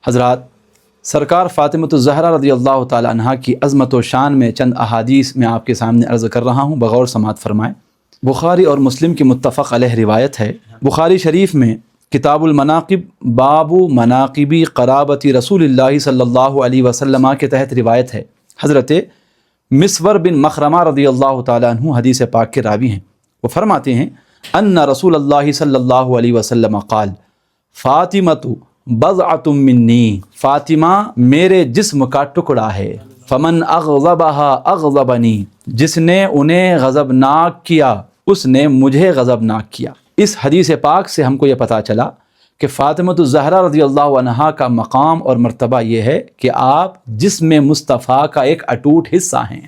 حضرات، سرکار فاطمۃ الزہرا رضی اللہ تعالی عنہا کی عظمت و شان میں چند احادیث میں آپ کے سامنے عرض کر رہا ہوں، بغور سماعت فرمائیں۔ بخاری اور مسلم کی متفق علیہ روایت ہے۔ بخاری شریف میں کتاب المناقب باب مناقبی قرابتی رسول اللہ صلی اللہ علیہ وسلم کے تحت روایت ہے۔ حضرت مسور بن مخرمہ رضی اللہ تعالیٰ عنہ حدیث پاک کے راوی ہیں۔ وہ فرماتے ہیں ان رسول اللہ صلی اللہ علیہ وسلم قال فاطمۃ بضعۃ منی، فاطمہ میرے جسم کا ٹکڑا ہے۔ فمن اغضبها اغضبنی، جس نے انہیں غضبناک کیا اس نے مجھے غضبناک کیا۔ اس حدیث پاک سے ہم کو یہ پتہ چلا کہ فاطمۃ الزہرا رضی اللہ عنہا کا مقام اور مرتبہ یہ ہے کہ آپ جسم مصطفیٰ کا ایک اٹوٹ حصہ ہیں۔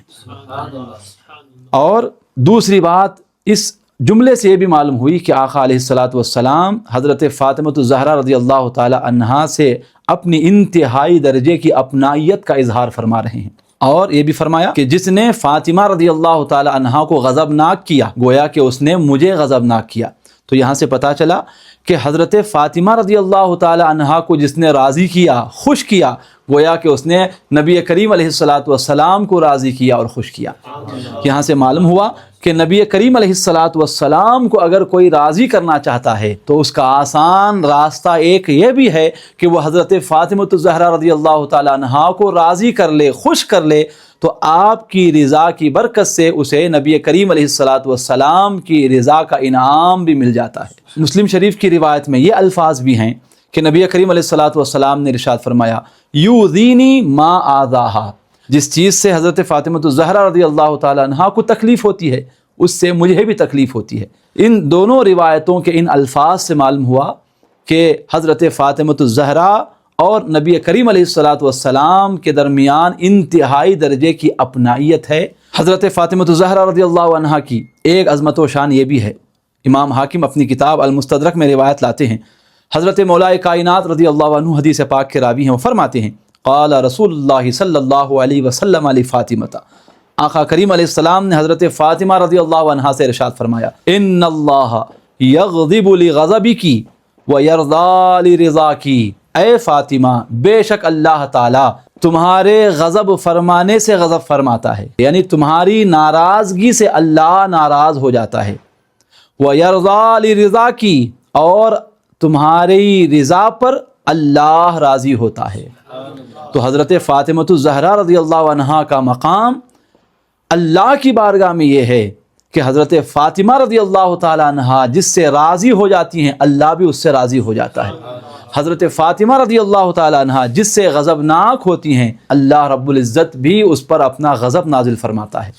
اور دوسری بات، اس جملے سے یہ بھی معلوم ہوئی کہ آقا علیہ الصلاۃ والسلام حضرت فاطمۃ الزہرا رضی اللہ تعالی عنہا سے اپنی انتہائی درجے کی اپنائیت کا اظہار فرما رہے ہیں۔ اور یہ بھی فرمایا کہ جس نے فاطمہ رضی اللہ تعالی عنہا کو غضبناک کیا، گویا کہ اس نے مجھے غضبناک کیا۔ تو یہاں سے پتہ چلا کہ حضرت فاطمہ رضی اللہ تعالی عنہا کو جس نے راضی کیا، خوش کیا، گویا کہ اس نے نبی کریم علیہ الصلاۃ والسلام کو راضی کیا اور خوش کیا۔ یہاں سے معلوم ہوا کہ نبی کریم علیہ الصلاۃ والسلام کو اگر کوئی راضی کرنا چاہتا ہے تو اس کا آسان راستہ ایک یہ بھی ہے کہ وہ حضرت فاطمۃ الزہرا رضی اللہ تعالی عنہا کو راضی کر لے، خوش کر لے، تو آپ کی رضا کی برکت سے اسے نبی کریم علیہ الصلاۃ والسلام کی رضا کا انعام بھی مل جاتا ہے۔ مسلم شریف کی روایت میں یہ الفاظ بھی ہیں کہ نبی کریم علیہ الصلاۃ والسلام نے ارشاد فرمایا یؤذینی ما آذاہا، جس چیز سے حضرت فاطمۃ الزہرا رضی اللہ تعالی عنہا کو تکلیف ہوتی ہے اس سے مجھے بھی تکلیف ہوتی ہے۔ ان دونوں روایتوں کے ان الفاظ سے معلوم ہوا کہ حضرت فاطمۃ الزہرا اور نبی کریم علیہ الصلاۃ والسلام کے درمیان انتہائی درجے کی اپنائیت ہے۔ حضرت فاطمۃ الزہرا رضی اللہ عنہا کی ایک عظمت و شان یہ بھی ہے، امام حاکم اپنی کتاب المستدرک میں روایت لاتے ہیں، حضرت مولا کائنات رضی اللہ عنہ حدیث پاک کے راوی ہیں، وہ فرماتے ہیں قال رسول اللہ صلی اللہ علیہ وسلم علی فاطمۃ، آقا کریم علیہ السلام نے حضرت فاطمہ رضی اللہ عنہا سے ارشاد فرمایا ان اللہ یغضب لغضبک ویرضی لرضاک، اے فاطمہ بے شک اللہ تعالیٰ تمہارے غضب فرمانے سے غضب فرماتا ہے، یعنی تمہاری ناراضگی سے اللہ ناراض ہو جاتا ہے، وَيَرْضَى لِرِضَاكِ، اور تمہاری رضا پر اللہ راضی ہوتا ہے۔ تو حضرت فاطمۃ الزہرا رضی اللہ عنہا کا مقام اللہ کی بارگاہ میں یہ ہے کہ حضرت فاطمہ رضی اللہ تعالی عنہا جس سے راضی ہو جاتی ہیں اللہ بھی اس سے راضی ہو جاتا ہے۔ حضرت فاطمہ رضی اللہ تعالی عنہا جس سے غضبناک ہوتی ہیں اللہ رب العزت بھی اس پر اپنا غضب نازل فرماتا ہے۔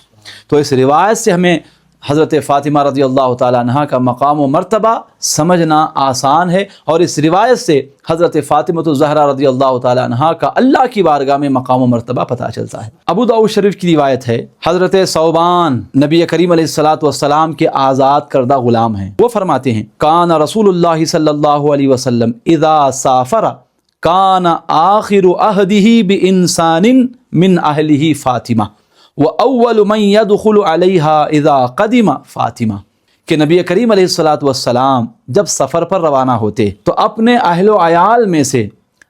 تو اس روایت سے ہمیں حضرت فاطمہ رضی اللہ تعالی عنہا کا مقام و مرتبہ سمجھنا آسان ہے، اور اس روایت سے حضرت فاطمۃ الزہرا رضی اللہ تعالی عنہا کا اللہ کی بارگاہ میں مقام و مرتبہ پتہ چلتا ہے۔ ابو داؤد شریف کی روایت ہے، حضرت ثوبان نبی کریم علیہ الصلاۃ والسلام کے آزاد کردہ غلام ہیں، وہ فرماتے ہیں کان رسول اللہ صلی اللہ علیہ وسلم اذا سافر کان آخر عہدہ بانسان من اہلہ فاطمہ وَأَوَّلُ مَنْ يَدْخُلُ عَلَيْهَا اِذَا قَدِمَ فاطمہ، کہ نبی کریم علیہ الصلاۃ والسلام جب سفر پر روانہ ہوتے تو اپنے اہل و عیال میں سے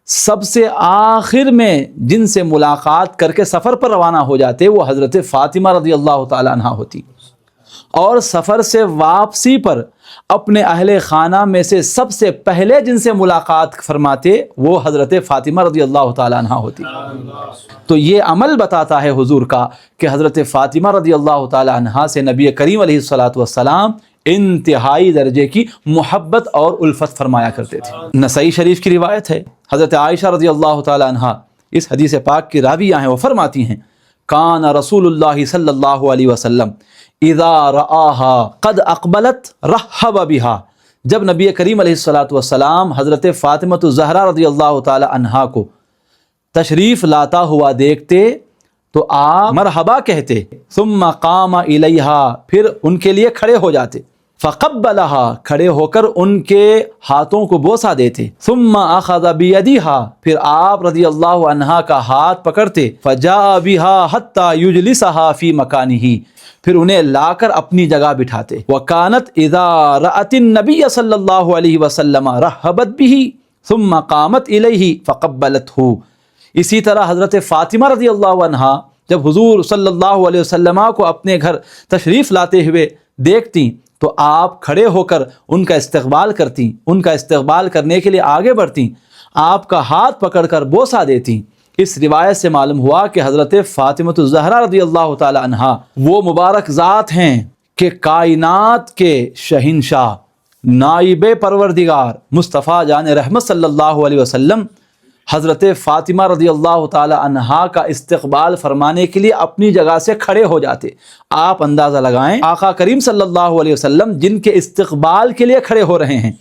سب سے آخر میں جن سے ملاقات کر کے سفر پر روانہ ہو جاتے وہ حضرت فاطمہ رضی اللہ تعالی عنہا ہوتی، اور سفر سے واپسی پر اپنے اہل خانہ میں سے سب سے پہلے جن سے ملاقات فرماتے وہ حضرت فاطمہ رضی اللہ تعالی عنہا ہوتی۔ تو یہ عمل بتاتا ہے حضور کا کہ حضرت فاطمہ رضی اللہ تعالی عنہا سے نبی کریم علیہ الصلاۃ والسلام انتہائی درجے کی محبت اور الفت فرمایا کرتے تھے۔ نسائی شریف کی روایت ہے، حضرت عائشہ رضی اللہ تعالی عنہا اس حدیث پاک کی راویہ ہیں، وہ فرماتی ہیں کان رسول اللہ صلی اللہ علیہ وسلم اذا رآها قد اقبلت رحب بها، جب نبی کریم علیہ الصلاۃ والسلام حضرت فاطمۃ الزہرا رضی اللہ تعالی عنہا کو تشریف لاتا ہوا دیکھتے تو آپ مرحبا کہتے، ثم قام الیہا، پھر ان کے لیے کھڑے ہو جاتے، فقبلها، کھڑے ہو کر ان کے ہاتھوں کو بوسہ دیتے، ثم اخذ بیدیہا، پھر آپ رضی اللہ عنہا کا ہاتھ پکڑتے، فجاء بها حتی یجلسها فی مکانہ، پھر انہیں لا کر اپنی جگہ بٹھاتے۔ وَكَانَتْ إِذَا رَأَتِ النَّبِيَّ صلی اللہ علیہ وسلم رَحَّبَتْ بِهِ ثم قامت الیہ فقبلتہ۔ اسی طرح حضرت فاطمہ رضی اللہ عنہا جب حضور صلی اللہ علیہ وسلم کو اپنے گھر تشریف لاتے ہوئے دیکھتی تو آپ کھڑے ہو کر ان کا استقبال کرتی، ان کا استقبال کرنے کے لیے آگے بڑھتی، آپ کا ہاتھ پکڑ کر بوسہ دیتی۔ اس روایت سے معلوم ہوا کہ حضرت فاطمہ الزہرا رضی اللہ تعالی عنہا وہ مبارک ذات ہیں کہ کائنات کے شہنشاہ، نائب پروردگار مصطفیٰ جان رحمت صلی اللہ علیہ وسلم حضرت فاطمہ رضی اللہ تعالی عنہا کا استقبال فرمانے کے لیے اپنی جگہ سے کھڑے ہو جاتے۔ آپ اندازہ لگائیں، آقا کریم صلی اللہ علیہ وسلم جن کے استقبال کے لیے کھڑے ہو رہے ہیں،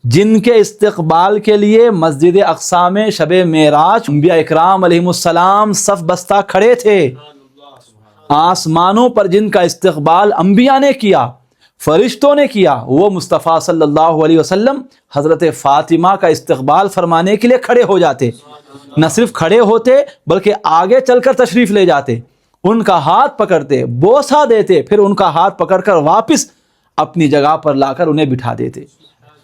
جن کے استقبال کے لیے مسجد اقصی میں شب معراج انبیاء اکرام علیہم السلام صف بستہ کھڑے تھے، آسمانوں پر جن کا استقبال انبیاء نے کیا، فرشتوں نے کیا، وہ مصطفیٰ صلی اللہ علیہ وسلم حضرت فاطمہ کا استقبال فرمانے کے لیے کھڑے ہو جاتے۔ نہ صرف کھڑے ہوتے بلکہ آگے چل کر تشریف لے جاتے، ان کا ہاتھ پکڑتے، بوسہ دیتے، پھر ان کا ہاتھ پکڑ کر واپس اپنی جگہ پر لا کر انہیں بٹھا دیتے۔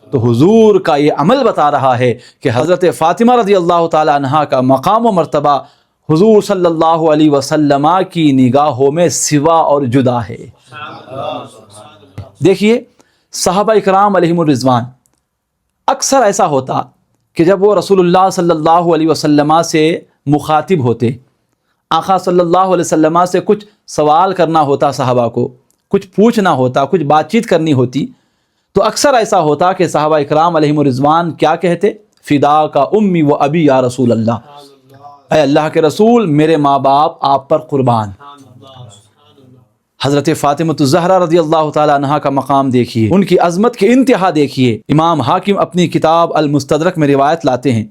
تو حضور کا یہ عمل بتا رہا ہے کہ حضرت فاطمہ رضی اللہ تعالی عنہا کا مقام و مرتبہ حضور صلی اللہ علیہ وسلم کی نگاہوں میں سوا اور جدا ہے۔ دیکھیے صحابہ اکرام علیہم الرضوان، اکثر ایسا ہوتا کہ جب وہ رسول اللہ صلی اللہ علیہ وسلم سے مخاطب ہوتے، آقا صلی اللہ علیہ وسلم سے کچھ سوال کرنا ہوتا، صحابہ کو کچھ پوچھنا ہوتا، کچھ بات چیت کرنی ہوتی، تو اکثر ایسا ہوتا کہ صحابہ اکرام علیہم الرضوان کیا کہتے؟ فدا کا امی و ابی یا رسول اللہ، اے اللہ کے رسول میرے ماں باپ آپ پر قربان۔ حضرت فاطمہ الزہرا رضی اللہ تعالی عنہا کا مقام دیکھیے، ان کی عظمت کی انتہا دیکھیے۔ امام حاکم اپنی کتاب المستدرک میں روایت لاتے ہیں،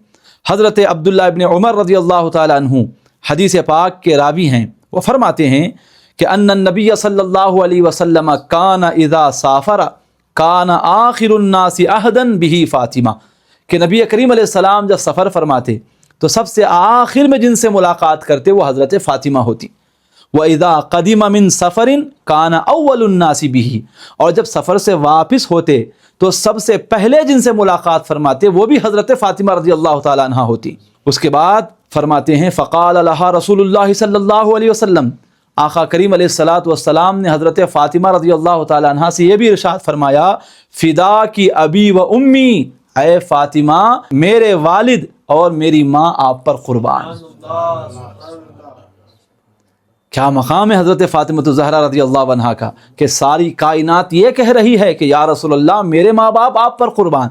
حضرت عبداللہ ابن عمر رضی اللہ تعالی عنہ حدیث پاک کے راوی ہیں، وہ فرماتے ہیں کہ ان النبی صلی اللہ علیہ وسلم کان اذا سافر کان آخر الناس عہدا بہ فاطمہ، کہ نبی کریم علیہ السلام جب سفر فرماتے تو سب سے آخر میں جن سے ملاقات کرتے وہ حضرت فاطمہ ہوتی۔ وَإِذَا قَدِمَ مِن سَفَرٍ كَانَ أَوَّلُ النَّاسِ بِهِ، اور جب سفر سے واپس ہوتے تو سب سے پہلے جن سے ملاقات فرماتے وہ بھی حضرت فاطمہ رضی اللہ تعالی عنہا ہوتی۔ اس کے بعد فرماتے ہیں فقال لها رسول اللہ صلی اللہ علیہ وسلم، آقا کریم علیہ السلام نے حضرت فاطمہ رضی اللہ تعالی عنہا سے یہ بھی ارشاد فرمایا، فدا کی ابی و امی، اے فاطمہ میرے والد اور میری ماں آپ پر قربان۔ کیا مقام ہے حضرت فاطمہ الزہرا رضی اللہ عنہا کا کہ ساری کائنات یہ کہہ رہی ہے کہ یا رسول اللہ میرے ماں باپ آپ پر قربان،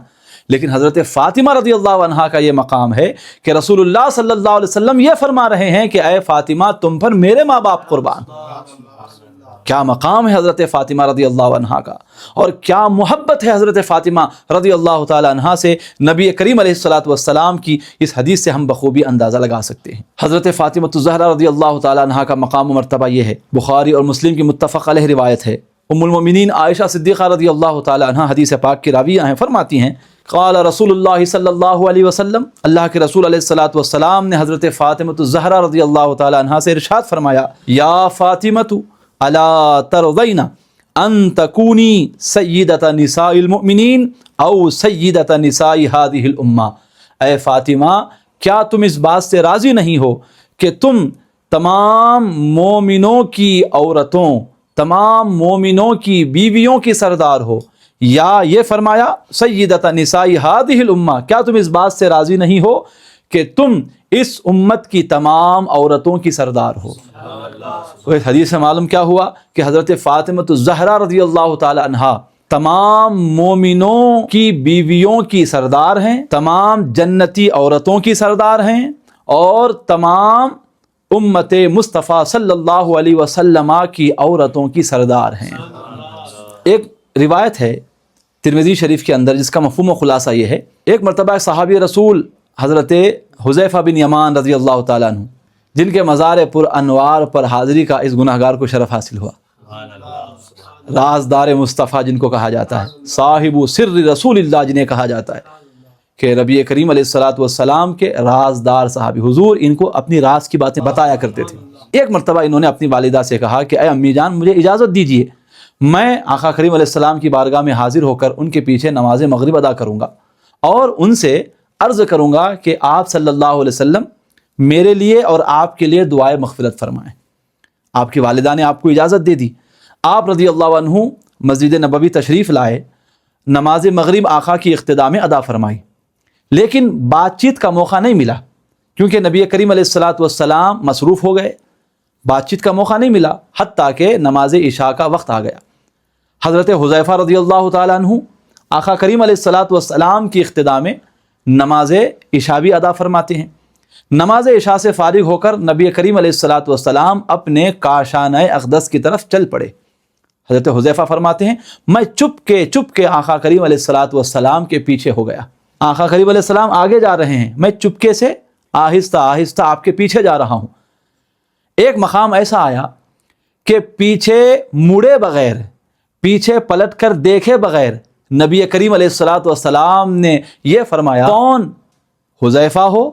لیکن حضرت فاطمہ رضی اللہ عنہا کا یہ مقام ہے کہ رسول اللہ صلی اللہ علیہ وسلم یہ فرما رہے ہیں کہ اے فاطمہ تم پر میرے ماں باپ قربان۔ کیا مقام ہے حضرت فاطمہ رضی اللہ عنہا کا، اور کیا محبت ہے حضرت فاطمہ رضی اللہ تعالی عنہا سے۔ نبی کریم علیہ السلام کی اس حدیث سے ہم بخوبی اندازہ لگا سکتے ہیں۔ حضرت فاطمہ الزہرا رضی اللہ تعالی عنہا کا مقام و مرتبہ یہ ہے، بخاری اور مسلم کی متفق علیہ روایت ہے۔ ام المؤمنین عائشہ صدیقہ رضی اللہ تعالی عنہا حدیث پاک کی راویہ ہیں، فرماتی ہیں قال رسول اللہ صلی اللہ علیہ وسلم، اللہ کے رسول علیہ السلام نے حضرت فاطمہ الزہرا رضی اللہ تعالی عنہا سے ارشاد فرمایا، یا فاطمہ الا ترضین ان تکونی سیدۃ نساء المؤمنین او سیدۃ نساء هذه الامہ، اے فاطمہ کیا تم اس بات سے راضی نہیں ہو کہ تم تمام مومنوں کی عورتوں، تمام مومنوں کی بیویوں کی سردار ہو، یا یہ فرمایا سیدۃ نساء هذه الامہ، کیا تم اس بات سے راضی نہیں ہو کہ تم اس امت کی تمام عورتوں کی سردار ہو۔ تو اس حدیث سے معلوم کیا ہوا کہ حضرت فاطمہ الزہرا رضی اللہ تعالی عنہا تمام مومنوں کی بیویوں کی سردار ہیں، تمام جنتی عورتوں کی سردار ہیں، اور تمام امت مصطفیٰ صلی اللہ علیہ وسلم کی عورتوں کی سردار ہیں۔ ایک روایت ہے ترمذی شریف کے اندر جس کا مفہوم و خلاصہ یہ ہے، ایک مرتبہ صحابی رسول حضرت حذیفہ بن یمان رضی اللہ تعالیٰ عنہ، جن کے مزار پر انوار پر حاضری کا اس گناہ گار کو شرف حاصل ہوا، رازدار مصطفیٰ جن کو کہا جاتا ہے، صاحب سر رسول اللہ جنہیں کہا جاتا ہے، کہ نبی کریم علیہ السلام کے رازدار صحابی، حضور ان کو اپنی راز کی باتیں بتایا کرتے تھے۔ ایک مرتبہ انہوں نے اپنی والدہ سے کہا کہ اے امی جان مجھے اجازت دیجیے، میں آقا کریم علیہ السلام کی بارگاہ میں حاضر ہو کر ان کے پیچھے نماز مغرب ادا کروں گا اور ان سے عرض کروں گا کہ آپ صلی اللہ علیہ وسلم میرے لیے اور آپ کے لیے دعائے مغفرت فرمائیں۔ آپ کی والدہ نے آپ کو اجازت دے دی، آپ رضی اللہ عنہ مسجد نبوی تشریف لائے، نماز مغرب آقا کی اقتداء میں ادا فرمائی، لیکن بات چیت کا موقع نہیں ملا کیونکہ نبی کریم علیہ الصلاۃ والسلام مصروف ہو گئے، بات چیت کا موقع نہیں ملا حتیٰ کہ نماز عشاء کا وقت آ گیا۔ حضرت حذیفہ رضی اللہ تعالیٰ عنہ آقا کریم علیہ الصلاۃ والسلام کی اقتداء میں نماز عشاء بھی ادا فرماتے ہیں۔ نماز عشاء سے فارغ ہو کر نبی کریم علیہ الصلاۃ والسلام اپنے کاشانہ اقدس کی طرف چل پڑے۔ حضرت حذیفہ فرماتے ہیں میں چپ کے آقا کریم علیہ الصلاۃ والسلام کے پیچھے ہو گیا۔ آقا کریم علیہ السلام آگے جا رہے ہیں، میں چپکے سے آہستہ آہستہ آپ کے پیچھے جا رہا ہوں۔ ایک مقام ایسا آیا کہ پیچھے مڑے بغیر، پیچھے پلٹ کر دیکھے بغیر نبی کریم علیہ الصلاۃ والسلام نے یہ فرمایا کون حذیفہ ہو؟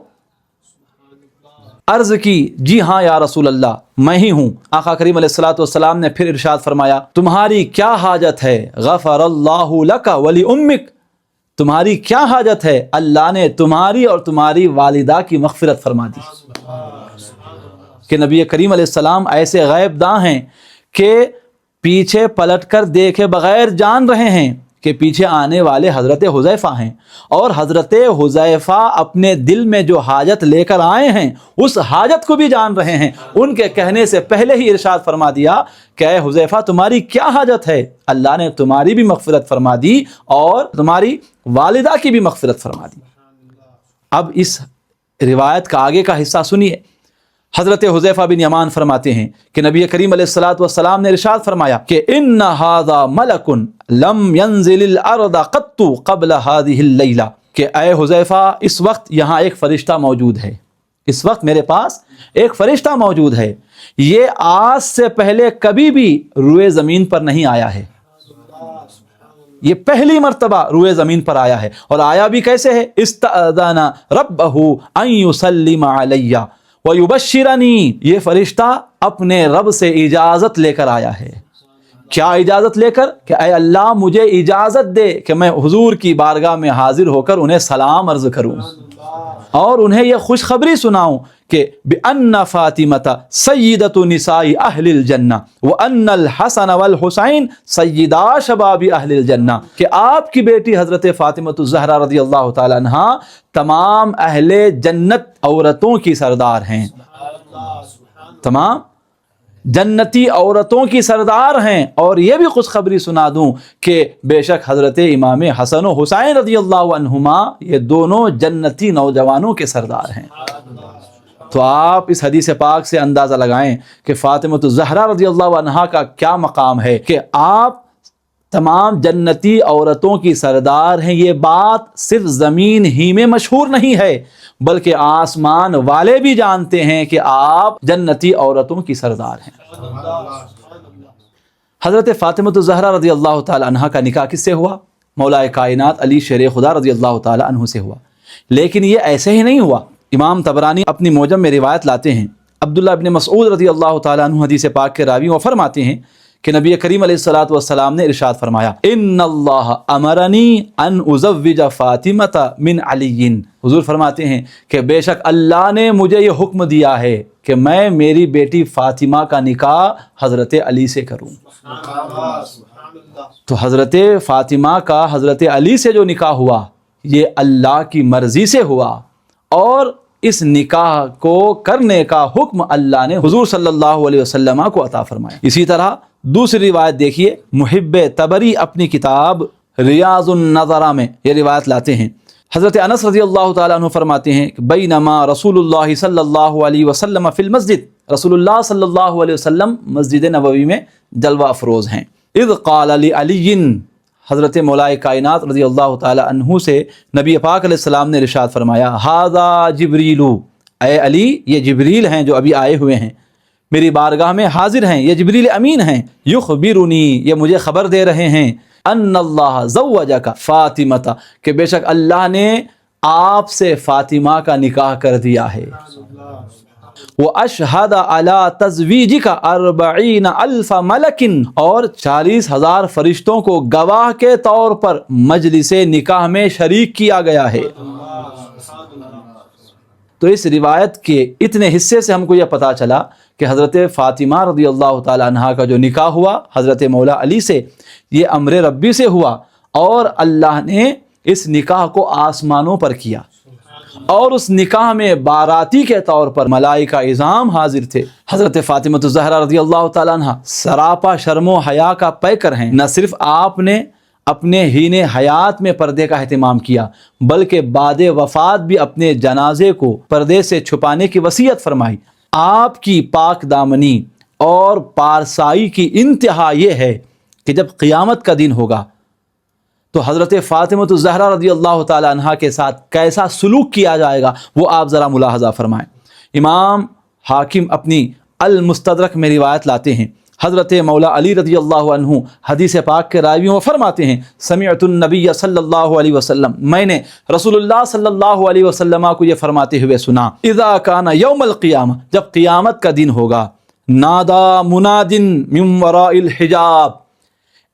عرض کی جی ہاں یا رسول اللہ میں ہی ہوں۔ آقا کریم علیہ الصلاۃ والسلام نے پھر ارشاد فرمایا تمہاری کیا حاجت ہے؟ غفر اللہ لک ولی امک، تمہاری کیا حاجت ہے؟ اللہ نے تمہاری اور تمہاری والدہ کی مغفرت فرما دی۔ کہ نبی کریم علیہ السلام ایسے غیب داں ہیں کہ پیچھے پلٹ کر دیکھے بغیر جان رہے ہیں کہ پیچھے آنے والے حضرت حذیفہ ہیں، اور حضرت حذیفہ اپنے دل میں جو حاجت لے کر آئے ہیں اس حاجت کو بھی جان رہے ہیں۔ ان کے کہنے سے پہلے ہی ارشاد فرما دیا کہ اے حذیفہ تمہاری کیا حاجت ہے؟ اللہ نے تمہاری بھی مغفرت فرما دی اور تمہاری والدہ کی بھی مغفرت فرما دی۔ اب اس روایت کا آگے کا حصہ سنیے۔ حضرت حذیفہ بن یمان فرماتے ہیں کہ نبی کریم علیہ الصلاۃ والسلام نے ارشاد فرمایا کہ ان ھذا ملک لم ينزل الارض قط قبل هذه الليلہ، کہ اے حذیفہ اس وقت یہاں ایک فرشتہ موجود ہے، اس وقت میرے پاس ایک فرشتہ موجود ہے، یہ آج سے پہلے کبھی بھی روئے زمین پر نہیں آیا ہے، یہ پہلی مرتبہ روئے زمین پر آیا ہے۔ اور آیا بھی کیسے ہے؟ استأذن ربہ ان یسلم علی وَيُبَشِّرَنِي، یہ فرشتہ اپنے رب سے اجازت لے کر آیا ہے۔ کیا اجازت لے کر؟ کہ اے اللہ مجھے اجازت دے کہ میں حضور کی بارگاہ میں حاضر ہو کر انہیں سلام عرض کروں اور انہیں یہ خوشخبری سناؤں کہ بِأَنَّ فَاطِمَةَ سَيِّدَةُ نِسَاءِ أَهْلِ الْجَنَّةِ وَأَنَّ الْحَسَنَ وَالْحُسَيْنِ سَيِّدَا شَبَابِ أَهْلِ الْجَنَّةِ، کہ آپ کی بیٹی حضرت فاطمۃ الزہرا رضی اللہ تعالی عنہا تمام اہل جنت عورتوں کی سردار ہیں، تمام جنتی عورتوں کی سردار ہیں۔ اور یہ بھی خوشخبری سنا دوں کہ بے شک حضرت امام حسن و حسین رضی اللہ عنہما یہ دونوں جنتی نوجوانوں کے سردار ہیں۔ تو آپ اس حدیث پاک سے اندازہ لگائیں کہ فاطمۃ الزہرا رضی اللہ عنہا کا کیا مقام ہے کہ آپ تمام جنتی عورتوں کی سردار ہیں۔ یہ بات صرف زمین ہی میں مشہور نہیں ہے بلکہ آسمان والے بھی جانتے ہیں کہ آپ جنتی عورتوں کی سردار ہیں۔ حضرت فاطمۃ الزہرا رضی اللہ تعالی عنہ کا نکاح کس سے ہوا؟ مولا کائنات علی شیر خدا رضی اللہ تعالی عنہ سے ہوا۔ لیکن یہ ایسے ہی نہیں ہوا۔ امام طبرانی اپنی معجم میں روایت لاتے ہیں، عبداللہ ابن مسعود رضی اللہ تعالی عنہ حدیث پاک کے راوی، وہ فرماتے ہیں کہ نبی کریم علیہ الصلاۃ والسلام نے ارشاد فرمایا ان اللہ امرنی ان ازوج فاطمۃ من علی، حضور فرماتے ہیں کہ بے شک اللہ نے مجھے یہ حکم دیا ہے کہ میں میری بیٹی فاطمہ کا نکاح حضرت علی سے کروں۔ تو حضرت فاطمہ کا حضرت علی سے جو نکاح ہوا یہ اللہ کی مرضی سے ہوا، اور اس نکاح کو کرنے کا حکم اللہ نے حضور صلی اللہ علیہ وسلم کو عطا فرمایا۔ اسی طرح دوسری روایت دیکھیے، محب طبری اپنی کتاب ریاض النظرہ میں یہ روایت لاتے ہیں، حضرت انس رضی اللہ تعالیٰ عنہ فرماتے ہیں کہ بینما رسول اللہ صلی اللہ علیہ وسلم فی المسجد، رسول اللہ صلی اللہ علیہ وسلم مسجد نبوی میں جلوہ افروز ہیں، اذ قال لعلی، حضرت مولا کائنات رضی اللہ تعالی عنہ سے نبی پاک علیہ السلام نے ارشاد فرمایا ھذا جبریل، اے علی یہ جبریل ہیں جو ابھی آئے ہوئے ہیں، میری بارگاہ میں حاضر ہیں، یہ جبریل امین ہیں، یخبرنی یہ مجھے خبر دے رہے ہیں، ان اللہ زوجک فاطمۃ کہ بے شک اللہ نے آپ سے فاطمہ کا نکاح کر دیا ہے۔ وَأَشْهَدَ عَلَىٰ تَزْوِيجِكَ 40,000 مَلَكٍ، اور 40,000 فرشتوں کو گواہ کے طور پر مجلس نکاح میں شریک کیا گیا ہے۔ تو اس روایت کے اتنے حصے سے ہم کو یہ پتہ چلا کہ حضرت فاطمہ رضی اللہ تعالی عنہ کا جو نکاح ہوا حضرت مولا علی سے، یہ امر ربی سے ہوا، اور اللہ نے اس نکاح کو آسمانوں پر کیا، اور اس نکاح میں باراتی کے طور پر ملائکہ اعظام حاضر تھے۔ حضرت فاطمہ الزہرا رضی اللہ تعالی عنہ سراپا شرم و حیا کا پیکر ہیں۔ نہ صرف آپ نے اپنے حین حیات میں پردے کا اہتمام کیا، بلکہ بعد وفات بھی اپنے جنازے کو پردے سے چھپانے کی وصیت فرمائی۔ آپ کی پاک دامنی اور پارسائی کی انتہا یہ ہے کہ جب قیامت کا دن ہوگا تو حضرت فاطمہ الزہرا رضی اللہ تعالی عنہ کے ساتھ کیسا سلوک کیا جائے گا وہ آپ ذرا ملاحظہ فرمائیں۔ امام حاکم اپنی المستدرک میں روایت لاتے ہیں، حضرت مولا علی رضی اللہ عنہ حدیث پاک کے راویوں میں فرماتے ہیں، سمعت النبی صلی اللہ علیہ وسلم، میں نے رسول اللہ صلی اللہ علیہ وسلم کو یہ فرماتے ہوئے سنا، اذا کان یوم القیامہ، جب قیامت کا دن ہوگا، نادا مناد من وراء الحجاب،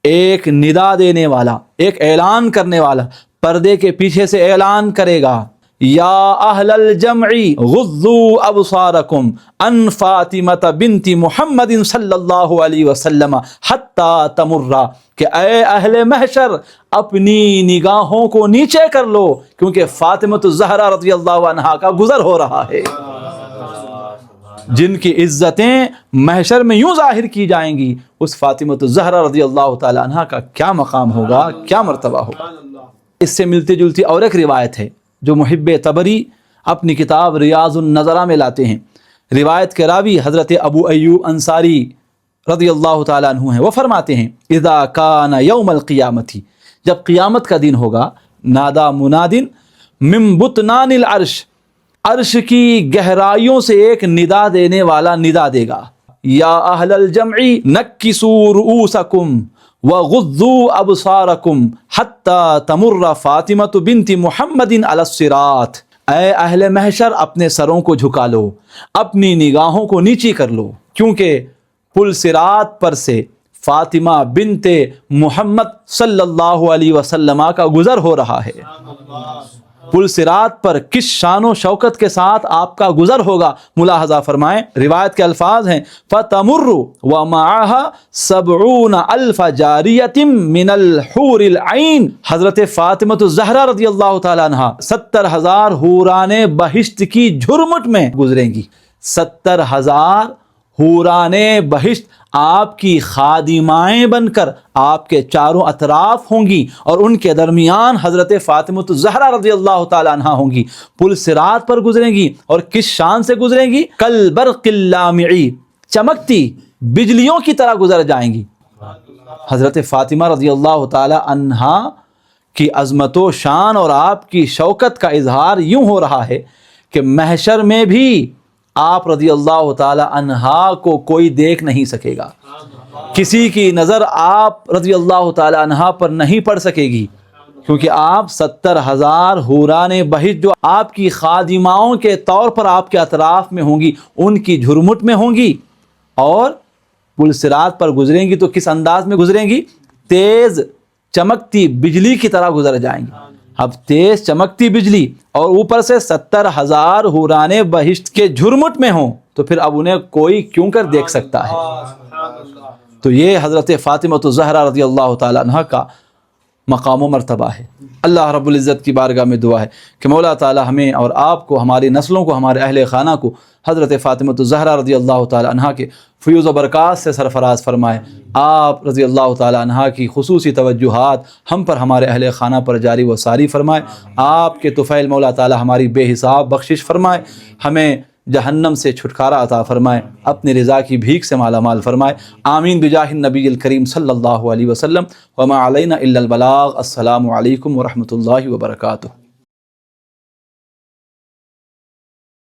ایک ندا دینے والا، ایک اعلان کرنے والا پردے کے پیچھے سے اعلان کرے گا، یا اہل الجمع غضوا ابصارکم ان فاطمہ بنت محمد صلی اللہ علیہ وسلم حتی تمر، کہ اے اہل محشر اپنی نگاہوں کو نیچے کر لو کیونکہ فاطمہ الزہرا رضی اللہ عنہا کا گزر ہو رہا ہے، جن کی عزتیں محشر میں یوں ظاہر کی جائیں گی، اس فاطمہ الزہرا رضی اللہ تعالی عنہا کا کیا مقام ہوگا، کیا مرتبہ ہوگا۔ اس سے ملتی جلتی اور ایک روایت ہے جو محب طبری اپنی کتاب ریاض النظرہ میں لاتے ہیں۔ روایت کے راوی حضرت ابو ایوب انصاری رضی اللہ تعالیٰ عنہ ہیں، وہ فرماتے ہیں، اذا کان یوم القیامت، جب قیامت کا دن ہوگا، نادا منادن من بطنان العرش، عرش کی گہرائیوں سے ایک ندا دینے والا ندا دے گا، یا اہل الجمع نکسوا رؤوسکم وغضوا ابصارکم حتی تمر فاطمہ بنت محمد علی الصراط، اے اہل محشر اپنے سروں کو جھکا لو، اپنی نگاہوں کو نیچی کر لو، کیونکہ پل صراط پر سے فاطمہ بنت محمد صلی اللہ علیہ وسلم کا گزر ہو رہا ہے۔ پل صراط پر کس شان و شوکت کے ساتھ آپ کا گزر ہوگا، ملاحظہ فرمائیں۔ روایت کے الفاظ ہیں، فَتَمُرُّ وَمَعَهَا 70,000 جَارِيَةٍ مِّنَ الْحُورِ الْعَيْنِ، حضرت فاطمہ الزہرا رضی اللہ تعالیٰ عنہ 70,000 حوران بہشت کی جھرمٹ میں گزریں گی۔ 70,000 حوران بہشت آپ کی خادمائیں بن کر آپ کے چاروں اطراف ہوں گی، اور ان کے درمیان حضرت فاطمہ الزہرا رضی اللہ تعالی عنہ ہوں گی، پل صراط پر گزریں گی، اور کس شان سے گزریں گی، کالبرق اللامع، چمکتی بجلیوں کی طرح گزر جائیں گی۔ حضرت فاطمہ رضی اللہ تعالی عنہ کی عظمت و شان اور آپ کی شوکت کا اظہار یوں ہو رہا ہے کہ محشر میں بھی آپ رضی اللہ تعالی عنہا کو کوئی دیکھ نہیں سکے گا، کسی کی نظر آپ رضی اللہ تعالی عنہا پر نہیں پڑ سکے گی، کیونکہ آپ 70,000 حوران بہشت جو آپ کی خادماؤں کے طور پر آپ کے اطراف میں ہوں گی، ان کی جھرمٹ میں ہوں گی، اور پل صراط پر گزریں گی تو کس انداز میں گزریں گی، تیز چمکتی بجلی کی طرح گزر جائیں گی۔ اب تیز چمکتی بجلی اور اوپر سے 70,000 حوران بہشت کے جھرمٹ میں ہوں تو پھر اب انہیں کوئی کیوں کر دیکھ سکتا ہے۔ تو یہ حضرت فاطمہ الزہرا رضی اللہ تعالی عنہ کا مقام و مرتبہ ہے۔ اللہ رب العزت کی بارگاہ میں دعا ہے کہ مولا تعالی ہمیں اور آپ کو، ہماری نسلوں کو، ہمارے اہل خانہ کو حضرت فاطمہ الزہرا رضی اللہ تعالی عنہ کے فیوز و برکات سے سرفراز فرمائے۔ آپ رضی اللہ تعالی عنہ کی خصوصی توجہات ہم پر، ہمارے اہل خانہ پر جاری و ساری فرمائے۔ آپ کے طفیل مولا تعالی ہماری بے حساب بخشش فرمائے، ہمیں جہنم سے چھٹکارا عطا فرمائے، اپنی رضا کی بھیک سے مالا مال فرمائے۔ آمین بجاہ النبی الکریم صلی اللہ علیہ وسلم۔ وما علینا الا البلاغ۔ السلام علیکم ورحمۃ اللہ وبرکاتہ۔